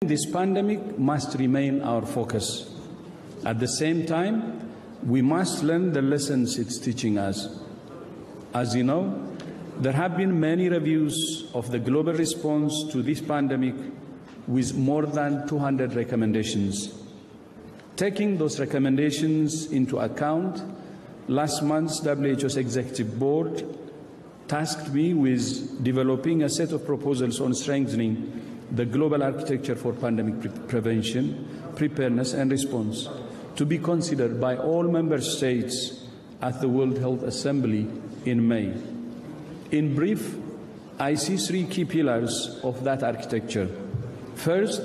This pandemic must remain our focus. At the same time, we must learn the lessons it's teaching us. As you know, there have been many reviews of the global response to this pandemic with more than 200 recommendations. Taking those recommendations into account, last month's WHO's Executive Board tasked me with developing a set of proposals on strengthening the global architecture for pandemic prevention, preparedness and response, to be considered by all member states at the World Health Assembly in May. In brief, I see three key pillars of that architecture. First,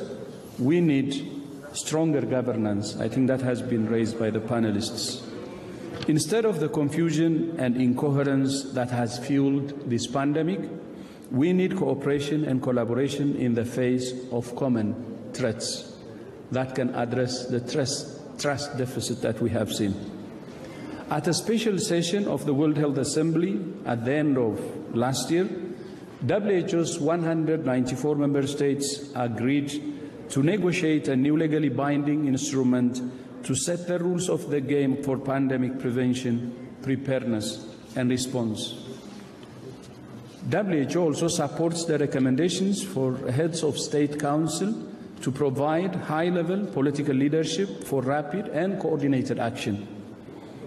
we need stronger governance. I think that has been raised by the panelists. Instead of the confusion and incoherence that has fueled this pandemic, we need cooperation and collaboration in the face of common threats that can address the trust deficit that we have seen. At a special session of the World Health Assembly at the end of last year, WHO's 194 member states agreed to negotiate a new legally binding instrument to set the rules of the game for pandemic prevention, preparedness and response. WHO also supports the recommendations for heads of state council to provide high-level political leadership for rapid and coordinated action.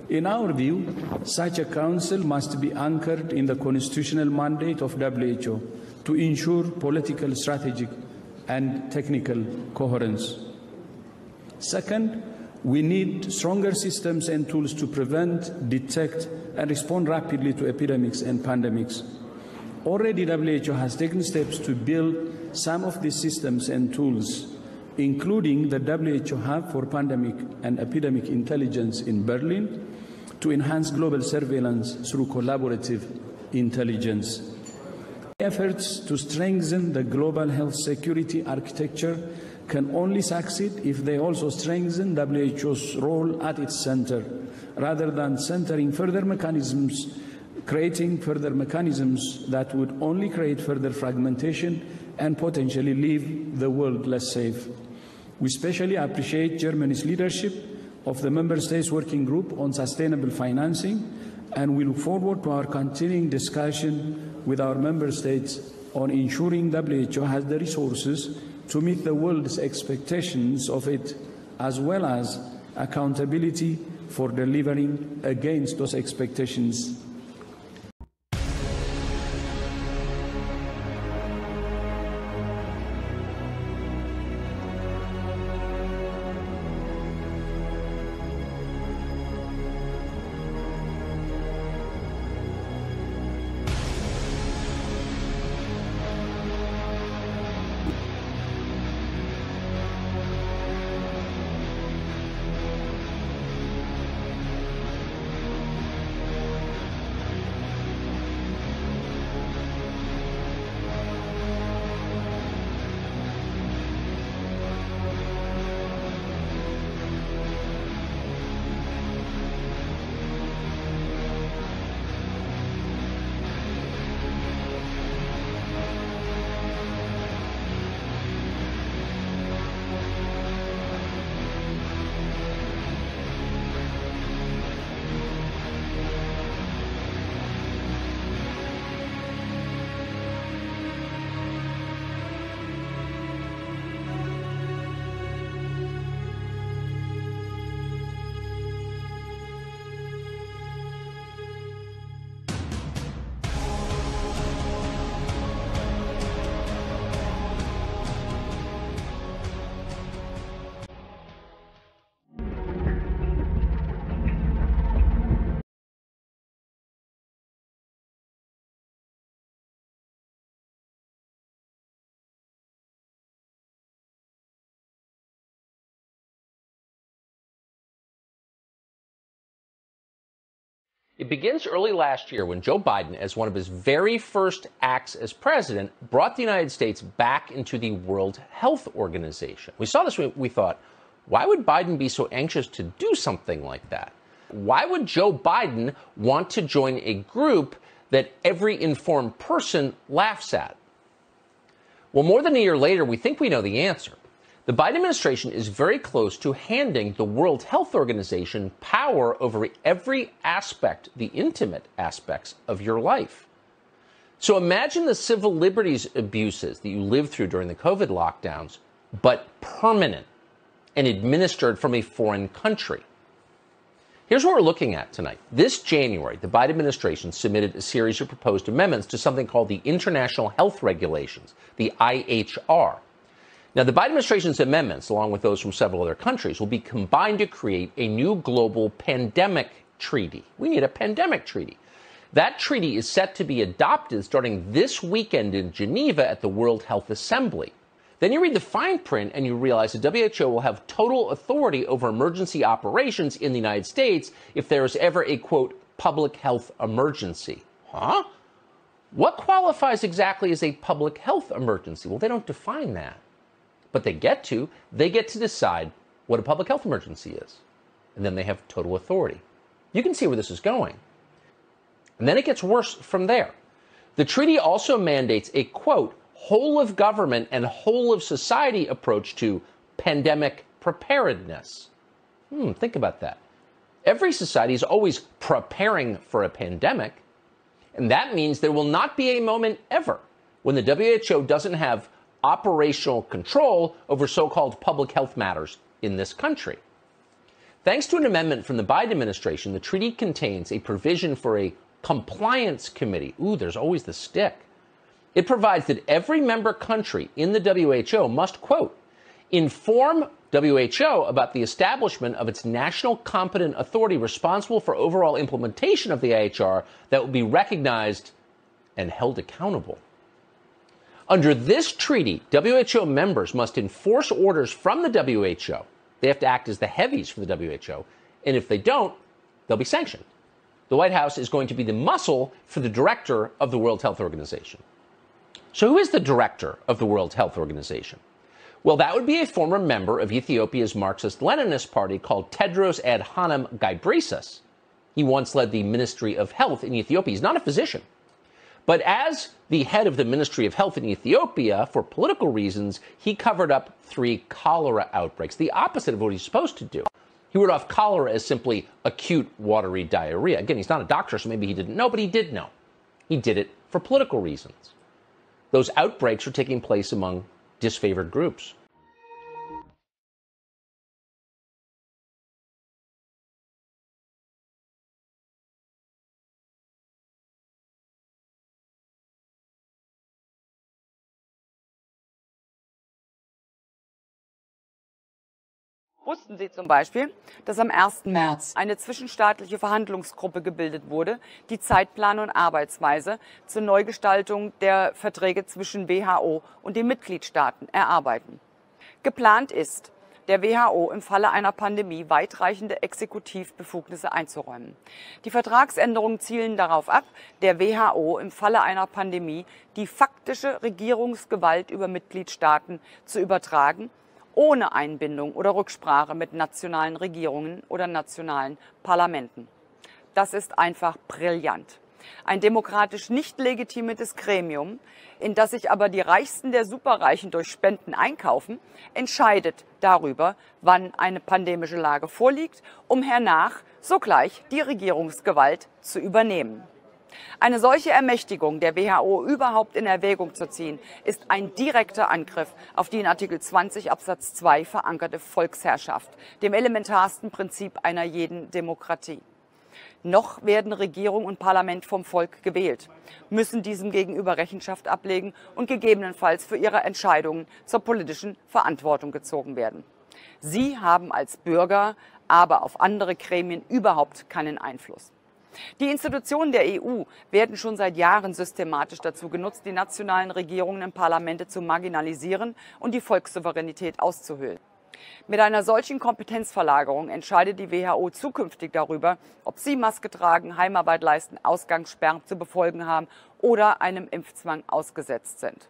In our view, such a council must be anchored in the constitutional mandate of WHO to ensure political, strategic and technical coherence. Second, we need stronger systems and tools to prevent, detect and respond rapidly to epidemics and pandemics. Already WHO has taken steps to build some of these systems and tools, including the WHO Hub for Pandemic and Epidemic Intelligence in Berlin, to enhance global surveillance through collaborative intelligence. Efforts to strengthen the global health security architecture can only succeed if they also strengthen WHO's role at its center, rather than centering further mechanisms, creating further mechanisms that would only create further fragmentation and potentially leave the world less safe. We especially appreciate Germany's leadership of the Member States Working Group on Sustainable Financing, and we look forward to our continuing discussion with our Member States on ensuring WHO has the resources to meet the world's expectations of it, as well as accountability for delivering against those expectations. It begins early last year when Joe Biden, as one of his very first acts as president, brought the United States back into the World Health Organization. We saw this, we thought, why would Biden be so anxious to do something like that? Why would Joe Biden want to join a group that every informed person laughs at? Well, more than a year later, we think we know the answer. The Biden administration is very close to handing the World Health Organization power over every aspect, the intimate aspects of your life. So imagine the civil liberties abuses that you lived through during the COVID lockdowns, but permanent and administered from a foreign country. Here's what we're looking at tonight. This January, the Biden administration submitted a series of proposed amendments to something called the International Health Regulations, the IHR. Now, the Biden administration's amendments, along with those from several other countries, will be combined to create a new global pandemic treaty. We need a pandemic treaty. That treaty is set to be adopted starting this weekend in Geneva at the World Health Assembly. Then you read the fine print and you realize the WHO will have total authority over emergency operations in the United States if there is ever a, quote, public health emergency. Huh? What qualifies exactly as a public health emergency? Well, they don't define that. But they get to decide what a public health emergency is. And then they have total authority. You can see where this is going. And then it gets worse from there. The treaty also mandates a, quote, whole of government and whole of society approach to pandemic preparedness. Think about that. Every society is always preparing for a pandemic. And that means there will not be a moment ever when the WHO doesn't have operational control over so-called public health matters in this country. Thanks to an amendment from the Biden administration, the treaty contains a provision for a compliance committee. Ooh, there's always the stick. It provides that every member country in the WHO must, quote, inform WHO about the establishment of its national competent authority responsible for overall implementation of the IHR that will be recognized and held accountable. Under this treaty, WHO members must enforce orders from the WHO. They have to act as the heavies for the WHO. And if they don't, they'll be sanctioned. The White House is going to be the muscle for the director of the World Health Organization. So who is the director of the World Health Organization? Well, that would be a former member of Ethiopia's Marxist-Leninist party called Tedros Adhanom Ghebreyesus. He once led the Ministry of Health in Ethiopia. He's not a physician. But as the head of the Ministry of Health in Ethiopia, for political reasons, he covered up 3 cholera outbreaks, the opposite of what he's supposed to do. He wrote off cholera as simply acute watery diarrhea. Again, he's not a doctor, so maybe he didn't know, but he did know. He did it for political reasons. Those outbreaks are taking place among disfavored groups. Wussten Sie zum Beispiel, dass am 1. März eine zwischenstaatliche Verhandlungsgruppe gebildet wurde, die Zeitplan und Arbeitsweise zur Neugestaltung der Verträge zwischen WHO und den Mitgliedstaaten erarbeiten? Geplant ist, der WHO im Falle einer Pandemie weitreichende Exekutivbefugnisse einzuräumen. Die Vertragsänderungen zielen darauf ab, der WHO im Falle einer Pandemie die faktische Regierungsgewalt über Mitgliedstaaten zu übertragen, ohne Einbindung oder Rücksprache mit nationalen Regierungen oder nationalen Parlamenten. Das ist einfach brillant. Ein demokratisch nicht legitimiertes Gremium, in das sich aber die Reichsten der Superreichen durch Spenden einkaufen, entscheidet darüber, wann eine pandemische Lage vorliegt, um hernach sogleich die Regierungsgewalt zu übernehmen. Eine solche Ermächtigung der WHO überhaupt in Erwägung zu ziehen, ist ein direkter Angriff auf die in Artikel 20 Absatz 2 verankerte Volksherrschaft, dem elementarsten Prinzip einer jeden Demokratie. Noch werden Regierung und Parlament vom Volk gewählt, müssen diesem gegenüber Rechenschaft ablegen und gegebenenfalls für ihre Entscheidungen zur politischen Verantwortung gezogen werden. Sie haben als Bürger aber auf andere Gremien überhaupt keinen Einfluss. Die Institutionen der EU werden schon seit Jahren systematisch dazu genutzt, die nationalen Regierungen und Parlamente zu marginalisieren und die Volkssouveränität auszuhöhlen. Mit einer solchen Kompetenzverlagerung entscheidet die WHO zukünftig darüber, ob sie Maske tragen, Heimarbeit leisten, Ausgangssperren zu befolgen haben oder einem Impfzwang ausgesetzt sind.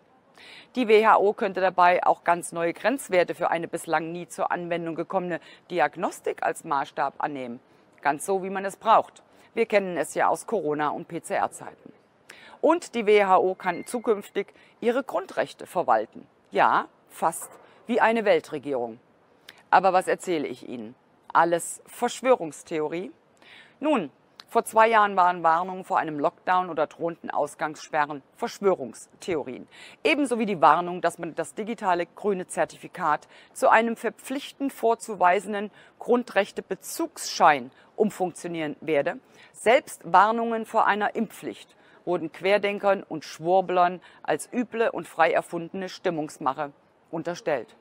Die WHO könnte dabei auch ganz neue Grenzwerte für eine bislang nie zur Anwendung gekommene Diagnostik als Maßstab annehmen. Ganz so, wie man es braucht. Wir kennen es ja aus Corona- und PCR-Zeiten. Und die WHO kann zukünftig ihre Grundrechte verwalten. Ja, fast wie eine Weltregierung. Aber was erzähle ich Ihnen? Alles Verschwörungstheorie? Nun, vor 2 Jahren waren Warnungen vor einem Lockdown oder drohenden Ausgangssperren Verschwörungstheorien. Ebenso wie die Warnung, dass man das digitale grüne Zertifikat zu einem verpflichtend vorzuweisenden Grundrechtebezugsschein umfunktionieren werde. Selbst Warnungen vor einer Impfpflicht wurden Querdenkern und Schwurblern als üble und frei erfundene Stimmungsmache unterstellt.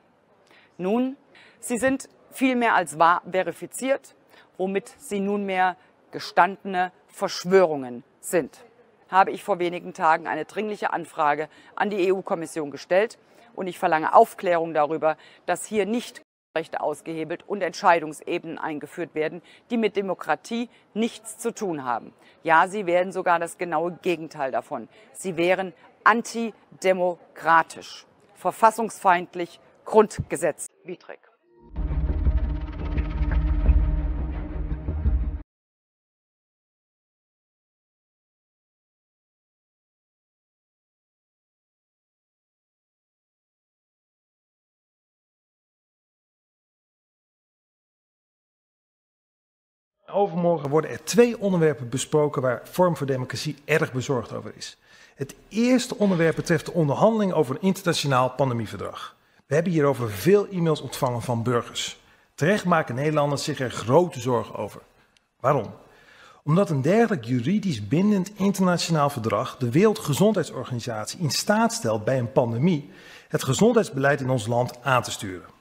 Nun, sie sind vielmehr als wahr verifiziert, womit sie nunmehr gestandene Verschwörungen sind. Habe ich vor wenigen Tagen eine dringliche Anfrage an die EU-Kommission gestellt und ich verlange Aufklärung darüber, dass hier nicht Rechte ausgehebelt und Entscheidungsebenen eingeführt werden, die mit Demokratie nichts zu tun haben. Ja, sie werden sogar das genaue Gegenteil davon. Sie wären antidemokratisch, verfassungsfeindlich, grundgesetzwidrig. Overmorgen worden er 2 onderwerpen besproken waar Forum voor Democratie erg bezorgd over is. Het eerste onderwerp betreft de onderhandeling over een internationaal pandemieverdrag. We hebben hierover veel e-mails ontvangen van burgers. Terecht maken Nederlanders zich er grote zorgen over. Waarom? Omdat een dergelijk juridisch bindend internationaal verdrag de Wereldgezondheidsorganisatie in staat stelt bij een pandemie het gezondheidsbeleid in ons land aan te sturen.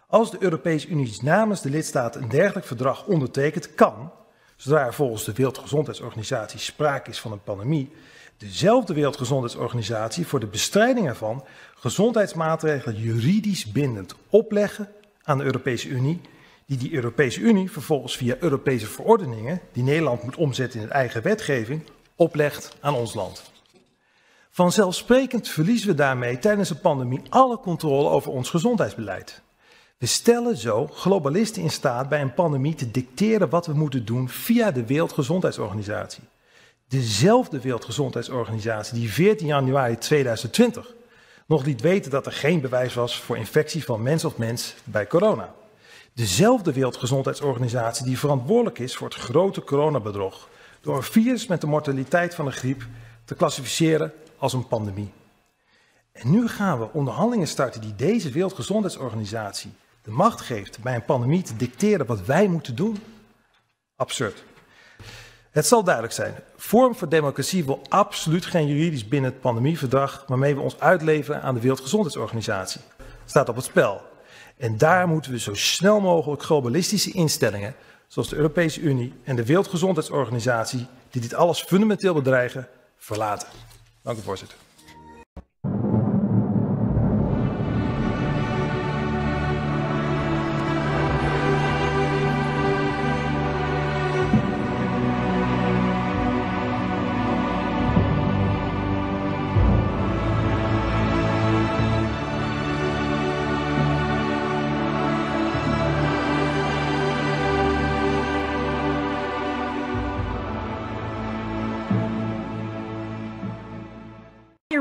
Als de Europese Unie namens de lidstaten een dergelijk verdrag ondertekent, kan, zodra er volgens de Wereldgezondheidsorganisatie sprake is van een pandemie, dezelfde Wereldgezondheidsorganisatie voor de bestrijding ervan gezondheidsmaatregelen juridisch bindend opleggen aan de Europese Unie, die Europese Unie vervolgens via Europese verordeningen, die Nederland moet omzetten in eigen wetgeving, oplegt aan ons land. Vanzelfsprekend verliezen we daarmee tijdens een pandemie alle controle over ons gezondheidsbeleid. We stellen zo globalisten in staat bij een pandemie te dicteren wat we moeten doen via de Wereldgezondheidsorganisatie. Dezelfde Wereldgezondheidsorganisatie die 14 januari 2020 nog liet weten dat er geen bewijs was voor infectie van mens op mens bij corona. Dezelfde Wereldgezondheidsorganisatie die verantwoordelijk is voor het grote coronabedrog door een virus met de mortaliteit van de griep te klassificeren als een pandemie. En nu gaan we onderhandelingen starten die deze Wereldgezondheidsorganisatie de macht geeft bij een pandemie te dicteren wat wij moeten doen? Absurd. Het zal duidelijk zijn, Forum voor Democratie wil absoluut geen juridisch bindend pandemieverdrag waarmee we ons uitleveren aan de Wereldgezondheidsorganisatie. Staat op het spel. En daar moeten we zo snel mogelijk globalistische instellingen, zoals de Europese Unie en de Wereldgezondheidsorganisatie, die dit alles fundamenteel bedreigen, verlaten. Dank u, voorzitter.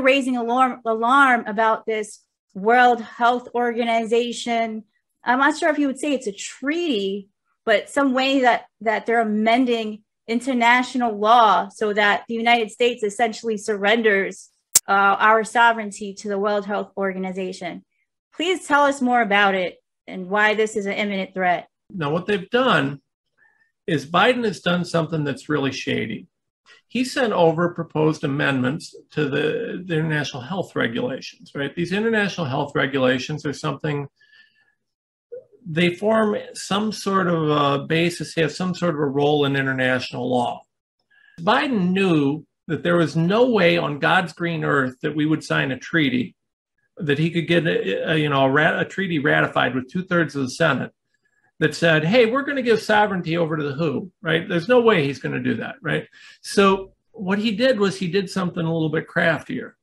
Raising alarm about this World Health Organization. I'm not sure if you would say it's a treaty, but some way that they're amending international law so that the United States essentially surrenders our sovereignty to the World Health Organization. Please tell us more about it and why this is an imminent threat. Now, what they've done is Biden has done something that's really shady. He sent over proposed amendments to the international health regulations, right? These international health regulations are something, they form some sort of a basis, have some sort of a role in international law. Biden knew that there was no way on God's green earth that we would sign a treaty, that he could get a treaty ratified with 2/3 of the Senate that said, hey, we're going to give sovereignty over to the WHO, right? There's no way he's going to do that, right? So what he did was he did something a little bit craftier.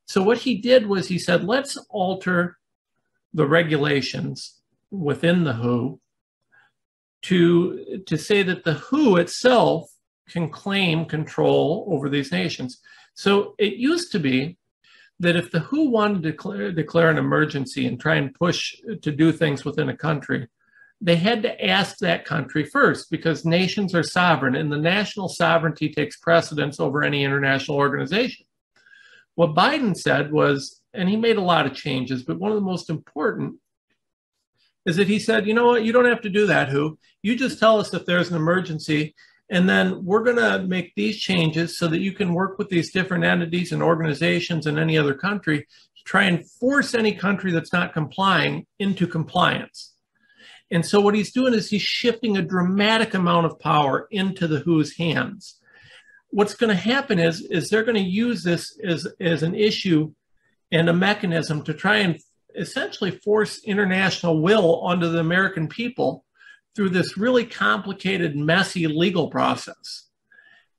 So what he did was he said, let's alter the regulations within the WHO to say that the WHO itself can claim control over these nations. So it used to be that if the WHO wanted to declare an emergency and try and push to do things within a country, they had to ask that country first, because nations are sovereign and the national sovereignty takes precedence over any international organization. What Biden said was, and he made a lot of changes, but one of the most important is that he said, you know what, you don't have to do that, WHO. You just tell us if there's an emergency, and then we're going to make these changes so that you can work with these different entities and organizations in any other country to try and force any country that's not complying into compliance. And so what he's doing is he's shifting a dramatic amount of power into the WHO's hands. What's going to happen is they're going to use this as an issue and a mechanism to try and essentially force international will onto the American people through this really complicated, messy legal process.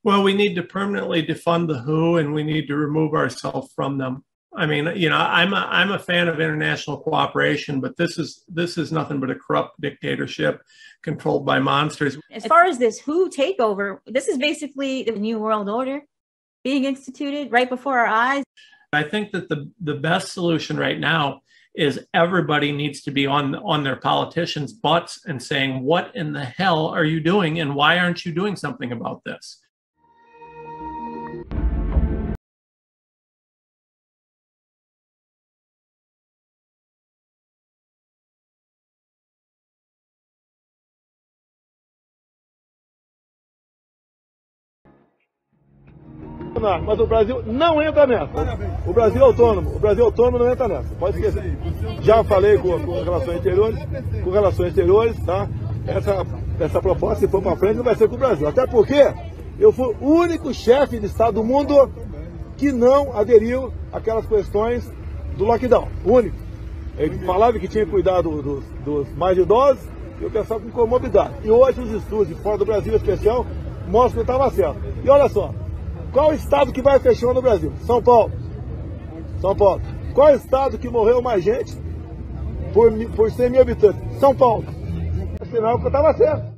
Well, we need to permanently defund the WHO and we need to remove ourselves from them. I mean, you know, I'm a fan of international cooperation, but this is nothing but a corrupt dictatorship controlled by monsters. As far as this WHO takeover, this is basically the New World Order being instituted right before our eyes. I think that the best solution right now is everybody needs to be on their politicians' butts and saying, what in the hell are you doing and why aren't you doing something about this? Mas o Brasil não entra nessa. O Brasil é autônomo. O Brasil autônomo não entra nessa. Pode esquecer. Já falei com relações exteriores, tá? Essa proposta, se for para frente, não vai ser com o Brasil. Até porque eu fui o único chefe de Estado do mundo que não aderiu àquelas questões do lockdown. O único. Ele falava que tinha cuidado dos mais idosos e o pessoal com comorbidade. E hoje os estudos de fora do Brasil, em especial, mostram que estava certo. E olha só. Qual o estado que vai fechar no Brasil? São Paulo. São Paulo. Qual o estado que morreu mais gente por 100 mil habitantes? São Paulo. Sinal que eu estava certo.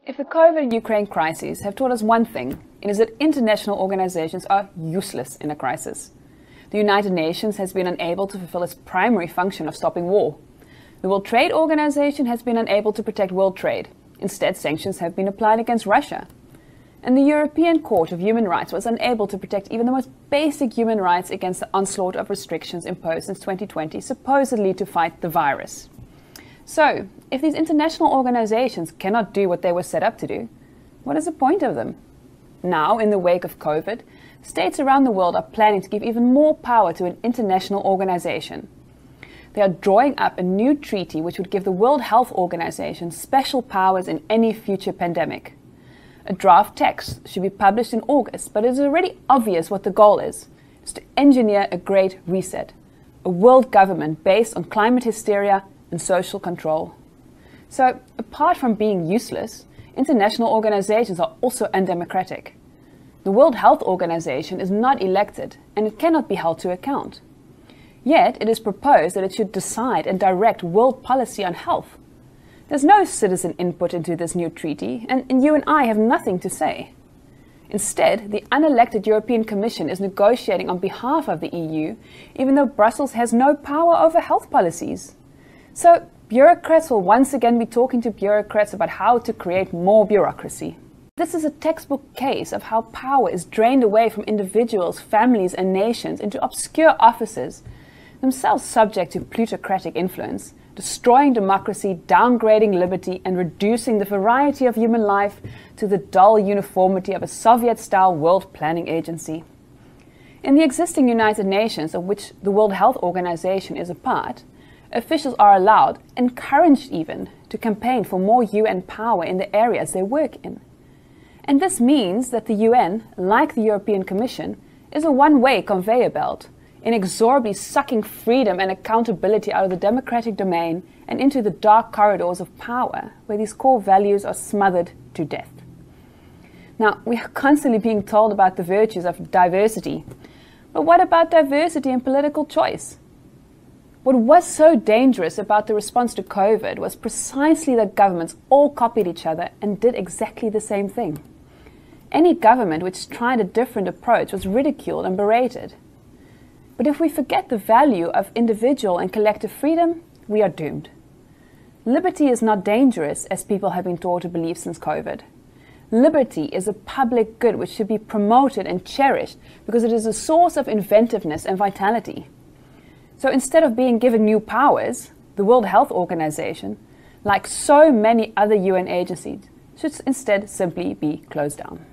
If the COVID-Ukraine crises have taught us one thing, it is that international organizations are useless in a crisis. The United Nations has been unable to fulfill its primary function of stopping war. The World Trade Organization has been unable to protect world trade. Instead, sanctions have been applied against Russia. And the European Court of Human Rights was unable to protect even the most basic human rights against the onslaught of restrictions imposed since 2020, supposedly to fight the virus. So, if these international organizations cannot do what they were set up to do, what is the point of them? Now, in the wake of COVID, states around the world are planning to give even more power to an international organization. They are drawing up a new treaty which would give the World Health Organization special powers in any future pandemic. A draft text should be published in August, but it is already obvious what the goal is. It's to engineer a great reset, a world government based on climate hysteria and social control. So, apart from being useless, international organizations are also undemocratic. The World Health Organization is not elected and it cannot be held to account. Yet, it is proposed that it should decide and direct world policy on health. There's no citizen input into this new treaty, and you and I have nothing to say. Instead, the unelected European Commission is negotiating on behalf of the EU, even though Brussels has no power over health policies. So, bureaucrats will once again be talking to bureaucrats about how to create more bureaucracy. This is a textbook case of how power is drained away from individuals, families, and nations into obscure offices, themselves subject to plutocratic influence, destroying democracy, downgrading liberty, and reducing the variety of human life to the dull uniformity of a Soviet-style world planning agency. In the existing United Nations, of which the World Health Organization is a part, officials are allowed, encouraged even, to campaign for more UN power in the areas they work in. And this means that the UN, like the European Commission, is a one-way conveyor belt, inexorably sucking freedom and accountability out of the democratic domain and into the dark corridors of power, where these core values are smothered to death. Now, we are constantly being told about the virtues of diversity. But what about diversity in political choice? What was so dangerous about the response to COVID was precisely that governments all copied each other and did exactly the same thing. Any government which tried a different approach was ridiculed and berated. But if we forget the value of individual and collective freedom, we are doomed. Liberty is not dangerous, as people have been taught to believe since COVID. Liberty is a public good which should be promoted and cherished because it is a source of inventiveness and vitality. So instead of being given new powers, the World Health Organization, like so many other UN agencies, should instead simply be closed down.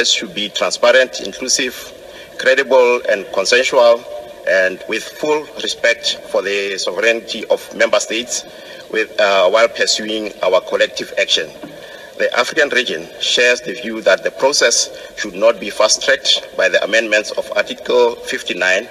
Should be transparent, inclusive, credible and consensual, and with full respect for the sovereignty of member states while pursuing our collective action. The African region shares the view that the process should not be fast-tracked by the amendments of Article 59